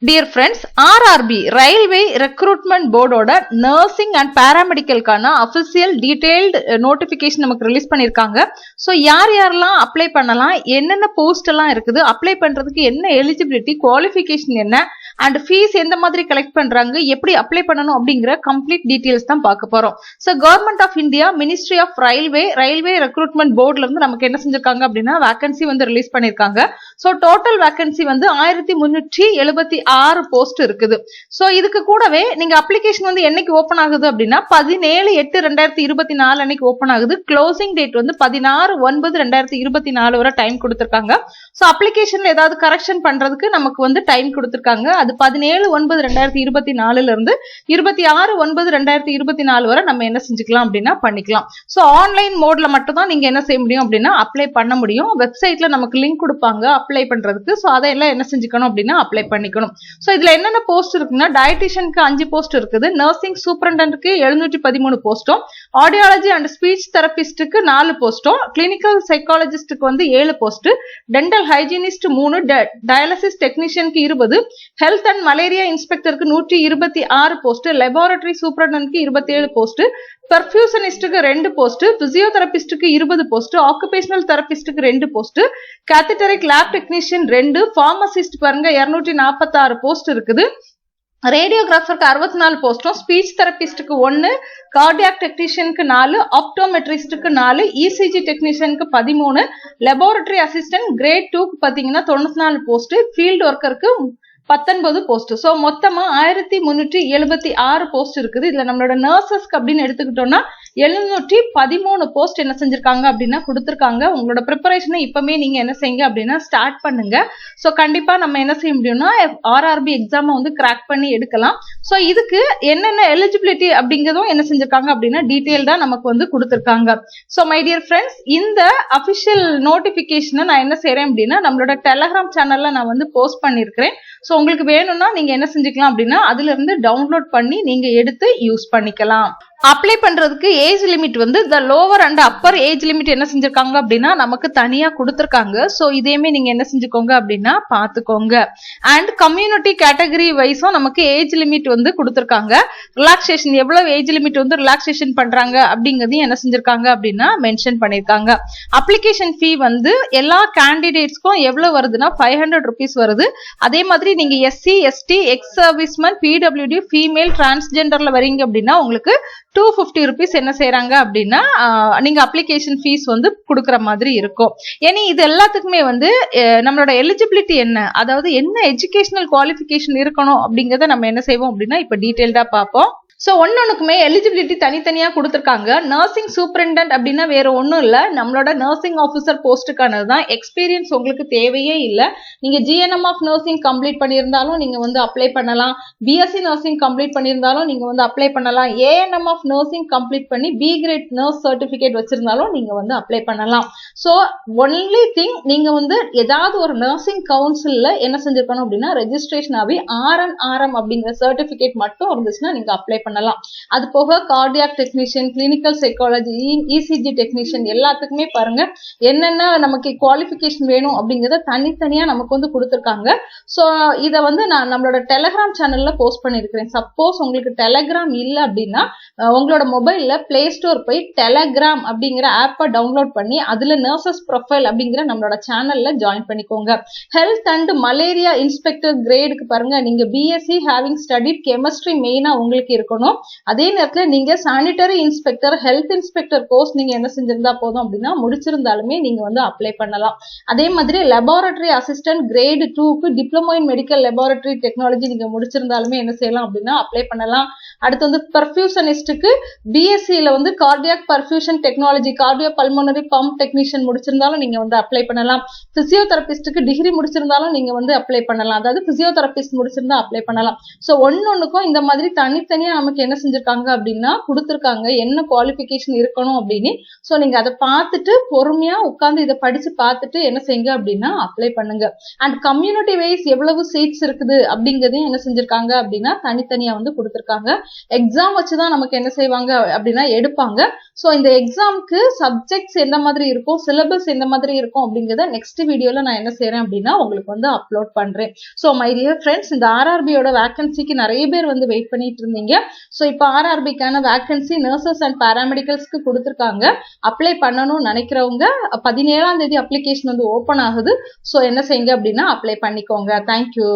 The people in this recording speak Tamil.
Dear friends, RRB railway recruitment போர்டோட நர்சிங் அண்ட் பேராமெடிக்கலுக்கான அஃபிஷியல் டீடைல்டு நோட்டிபிகேஷன் நமக்கு ரிலீஸ் பண்ணியிருக்காங்க. ஸோ யாரெல்லாம் அப்ளை பண்ணலாம், என்னென்ன போஸ்ட் எல்லாம் இருக்குது, அப்ளை பண்றதுக்கு என்ன எலிஜிபிலிட்டி, குவாலிஃபிகேஷன் என்ன அண்ட் ஃபீஸ் எந்த மாதிரி கலெக்ட் பண்றாங்க, எப்படி அப்ளை பண்ணணும் அப்படிங்கிற கம்ப்ளீட் டீடைல்ஸ் தான் பார்க்க போறோம். So government of India ministry of railway recruitment போர்ட்ல இருந்து நமக்கு என்ன செஞ்சிருக்காங்க அப்படின்னா வேகன்சி வந்து ரிலீஸ் பண்ணிருக்காங்க. ஸோ டோட்டல் வேகன்சி வந்து 1376 போஸ்ட் இருக்குது. ஸோ இதுக்கு கூடவே நீங்க அப்ளிகேஷன் வந்து என்னைக்கு ஓபன் ஆகுது அப்படின்னா 17/8/2024 அன்னைக்கு ஓபன் ஆகுது. க்ளோசிங் டேட் வந்து 16/9/2024 வரை டைம் கொடுத்திருக்காங்க. ஸோ அப்ளிகேஷன்ல ஏதாவது கரெக்ஷன் பண்றதுக்கு நமக்கு வந்து டைம் கொடுத்திருக்காங்க. அது 17/9/2024 இருந்து 26/9/2024 வரை நம்ம என்ன செஞ்சுக்கலாம் அப்படின்னா பண்ணிக்கலாம். ஸோ ஆன்லைன் மோட்ல மட்டும் தான் நீங்க என்ன செய்ய முடியும் அப்படின்னா அப்ளை பண்ண முடியும். வெப்சைட்ல நமக்கு லிங்க் கொடுப்பாங்க அப்ளை பண்றதுக்கு. ஸோ அதையெல்லாம் என்ன செஞ்சுக்கணும் அப்படின்னா அப்ளை பண்ணிக்கணும். ஸோ இதுல என்னென்ன போஸ்ட் இருக்குன்னா, டயட்டிஷியனுக்கு 5 போஸ்ட் இருக்குது, நர்சிங் சூப்பரண்டன்ட்க்கு 713 போஸ்டும், ஆடியாலஜி அண்ட் ஸ்பீச் தெரபிஸ்டுக்கு 4 போஸ்டும், கிளினிக்கல் சைக்காலஜிஸ்டுக்கு வந்து 7 போஸ்ட், டென்டல் ஹைஜீனிஸ்ட் 3, டயாலிசிஸ் டெக்னீஷியனுக்கு 20, ஹெல்த் அண்ட் மலேரியா இன்ஸ்பெக்டருக்கு 126 போஸ்ட், லெபார்டரி சூப்பரண்டன்ட்க்கு 27 போஸ்ட், பெர்ஃபியூசனிஸ்டுக்கு 2 போஸ்ட், பிசியோதெரபிஸ்டுக்கு 20 போஸ்ட், ஆக்குபேஷனல் தெரபிஸ்டுக்கு 2 போஸ்ட், கேத்தட்டரிக் லேப் டெக்னீஷியன் 2, பார்மசிஸ்ட் பாருங்க 246 போஸ்ட் இருக்குது, ரேடியோகிராஃபருக்கு 64 போஸ்டும், ஸ்பீச் தெரபிஸ்டுக்கு 1, கார்டியாக் டெக்னீஷியனுக்கு 4, ஆப்டோமெட்ரிஸ்டுக்கு 4, இசிஜி டெக்னீஷியனுக்கு 13, லெபார்டரி அசிஸ்டன்ட் கிரேட் 2க்கு பாத்தீங்கன்னா 94 போஸ்ட், ஃபீல்ட் ஒர்க்கருக்கு 19 போஸ்ட். ஸோ மொத்தமா 1376 போஸ்ட் இருக்குது. இதுல நம்மளோட நர்சஸ்க்கு அப்படின்னு எடுத்துக்கிட்டோம்னா 713 போஸ்ட் என்ன செஞ்சிருக்காங்க அப்படின்னா கொடுத்திருக்காங்க. உங்களோட ப்ரிப்பரேஷனை இப்பவுமே நீங்க என்ன செய்யுங்க அப்படின்னா ஸ்டார்ட் பண்ணுங்க. ஸோ கண்டிப்பா நம்ம என்ன செய்ய முடியும்னா ஆர்ஆர்பி எக்ஸாமை வந்து கிராக் பண்ணி எடுக்கலாம். ஸோ இதுக்கு என்னென்ன எலிஜிபிலிட்டி அப்படிங்கிறதும் என்ன செஞ்சிருக்காங்க அப்படின்னா டீட்டெயில் தான் நமக்கு வந்து கொடுத்திருக்காங்க. ஸோ மை டியர் ஃப்ரெண்ட்ஸ், இந்த அபிஷியல் நோட்டிபிகேஷனை நான் என்ன செய்யறேன் அப்படின்னா நம்மளோட டெலகிராம் சேனல்ல நான் வந்து போஸ்ட் பண்ணிருக்கிறேன். ஸோ உங்களுக்கு வேணும்னா நீங்க என்ன செஞ்சுக்கலாம் அப்படின்னா அதுல இருந்து டவுன்லோட் பண்ணி நீங்க எடுத்து யூஸ் பண்ணிக்கலாம். அப்ளை பண்றதுக்கு ஏஜ் லிமிட் வந்து the lower and upper age limit என்ன செஞ்சிருக்காங்க அப்படின்னா நமக்கு தனியா கொடுத்திருக்காங்க. ஸோ இதையுமே நீங்க என்ன செஞ்சுக்கோங்க அப்படின்னா பாத்துக்கோங்க. அண்ட் கம்யூனிட்டி கேட்டகரி வைஸும் நமக்கு ஏஜ் லிமிட் வந்து கொடுத்திருக்காங்க. ரிலாக்ஸேஷன் எவ்வளவு ஏஜ் லிமிட் வந்து ரிலாக்ஸேஷன் பண்றாங்க அப்படிங்கறதையும் என்ன செஞ்சிருக்காங்க அப்படின்னா மென்ஷன் பண்ணிருக்காங்க. அப்ளிகேஷன் ஃபீ வந்து எல்லா கேண்டிடேட்ஸ்க்கும் எவ்வளவு வருதுன்னா 500 rupees வருது. அதே மாதிரி நீங்க SC ST ex serviceman PWD female டிரான்ஸ்ஜெண்டர்ல வரீங்க அப்படின்னா உங்களுக்கு 250 rupees என்ன செய்யறாங்க அப்படின்னா நீங்க அப்ளிகேஷன் ஃபீஸ் வந்து கொடுக்கற மாதிரி இருக்கும். ஏன்னா இது எல்லாத்துக்குமே வந்து நம்மளோட எலிஜிபிலிட்டி என்ன, அதாவது என்ன எஜுகேஷனல் குவாலிஃபிகேஷன் இருக்கணும் அப்படிங்கறத நம்ம என்ன செய்வோம் அப்படின்னா இப்ப டீடைல்டா பார்ப்போம். ஸோ ஒன்னொன்னுக்குமே எலிஜிபிலிட்டி தனித்தனியா கொடுத்திருக்காங்க. நர்சிங் சூப்பரண்டன்ட் அப்படின்னா வேற ஒன்றும் இல்லை, நம்மளோட நர்சிங் ஆஃபீஸர் போஸ்ட்டுக்கானது தான். எக்ஸ்பீரியன்ஸ் உங்களுக்கு தேவையே இல்லை. நீங்க ஜிஎன்எம் ஆஃப் நர்சிங் கம்ப்ளீட் பண்ணியிருந்தாலும் நீங்க வந்து அப்ளை பண்ணலாம். பிஎஸ்சி நர்சிங் கம்ப்ளீட் பண்ணியிருந்தாலும் நீங்க வந்து அப்ளை பண்ணலாம். ஏஎன்எம் ஆஃப் நர்சிங் கம்ப்ளீட் பண்ணி பி கிரேட் நர்ஸ் சர்டிபிகேட் வச்சிருந்தாலும் நீங்க வந்து அப்ளை பண்ணலாம். ஸோ ஒன்லி திங் நீங்க வந்து ஏதாவது ஒரு நர்சிங் கவுன்சில்ல என்ன செஞ்சிருக்கணும் அப்படின்னா ரெஜிஸ்ட்ரேஷன் ஆகி ஆர்என்ஆர்எம் அப்படிங்கிற சர்டிபிகேட் மட்டும் இருந்துச்சுன்னா நீங்க அப்ளை பண்ணலாம். அது போக cardiac technician, clinical psychology, ECG technician எல்லாத்துக்குமே பாருங்க என்னென்ன நமக்கு குவாலிஃபிகேஷன் வேணும் அப்படிங்கறத தனித்தனியா நமக்கு வந்து கொடுத்திருக்காங்க. ஸோ இதை வந்து நான் நம்மளோட டெலகிராம் சேனல்ல போஸ்ட் பண்ணிருக்கிறேன். சப்போஸ் உங்களுக்கு டெலகிராம் இல்லை அப்படின்னா உங்களோட மொபைல்ல பிளே ஸ்டோர் போய் டெலகிராம் அப்படிங்கிற ஆப்பை டவுன்லோட் பண்ணி அதுல நர்சஸ் ப்ரொஃபைல் அப்படிங்கிற நம்மளோட சேனல்ல ஜாயின் பண்ணிக்கோங்க. ஹெல்த் அண்ட் மலேரியா இன்ஸ்பெக்டர் கிரேடுக்கு பாருங்க நீங்க பிஎஸ்சி ஹேவிங் ஸ்டடிட் கெமிஸ்ட்ரி மெயினா உங்களுக்கு இருக்கணும். அதே நேரத்துல நீங்க sanitary inspector, health inspector course நீங்க என்ன செஞ்சிருந்தா போதும் அப்படின்னா முடிச்சிருந்தாலுமே நீங்க வந்து அப்ளை பண்ணலாம். அதே மாதிரி லெபார்டரி அசிஸ்டன்ட் கிரேட் 2க்கு diploma in medical laboratory technology நீங்க முடிச்சிருந்தாலுமே என்ன செய்யலாம் அப்படின்னா அப்ளை பண்ணலாம். அடுத்து வந்து பெர்ஃபியூசனிஸ்டுக்கு பிஎஸ்சியில வந்து cardiac perfusion technology, cardio pulmonary pump technician முடிச்சிருந்தாலும் நீங்க வந்து அப்ளை பண்ணலாம். பிசியோதெரபிஸ்டுக்கு டிகிரி முடிச்சிருந்தாலும் நீங்க வந்து அப்ளை பண்ணலாம். அதாவது பிசியோதெரபிஸ்ட் முடிச்சிருந்தா அப்ளை பண்ணலாம். ஸோ ஒன்னொன்னுக்கும் இந்த மாதிரி தனித்தனியா நம்ம நமக்கு என்ன செஞ்சிருக்காங்க அப்படின்னா கொடுத்துருக்காங்க என்ன குவாலிஃபிகேஷன் இருக்கணும் அப்படின்னு. ஸோ நீங்க அதை பார்த்துட்டு பொறுமையா உட்காந்து இதை படிச்சு பார்த்துட்டு என்ன செய்யுங்க அப்படின்னா அப்ளை பண்ணுங்க. அண்ட் கம்யூனிட்டி வைஸ் எவ்வளவு சீட்ஸ் இருக்குது அப்படிங்கறதையும் என்ன செஞ்சிருக்காங்க அப்படின்னா தனித்தனியா வந்து கொடுத்துருக்காங்க. எக்ஸாம் வச்சுதான் நமக்கு என்ன செய்வாங்க அப்படின்னா எடுப்பாங்க. ஸோ இந்த எக்ஸாம்க்கு சப்ஜெக்ட்ஸ் எந்த மாதிரி இருக்கும், சிலபஸ் எந்த மாதிரி இருக்கும் அப்படிங்கிறத நெக்ஸ்ட் வீடியோல நான் என்ன செய்யறேன் அப்படின்னா உங்களுக்கு வந்து அப்லோட் பண்றேன். ஸோ மை டியர் ஃப்ரெண்ட்ஸ், இந்த ஆர்ஆர்பியோட வேகன்சிக்கு நிறைய பேர் வந்து வெயிட் பண்ணிட்டு இருந்தீங்க. ஸோ இப்போ ஆர்ஆர்பிக்கான வேகன்சி நர்சஸ் அண்ட் பாராமெடிக்கல்ஸ்க்கு கொடுத்துருக்காங்க. அப்ளை பண்ணணும்னு நினைக்கிறவங்க 17ஆம் தேதி அப்ளிகேஷன் வந்து ஓப்பன் ஆகுது. ஸோ என்ன செய்யுங்க அப்படின்னா அப்ளை பண்ணிக்கோங்க. தேங்க்யூ.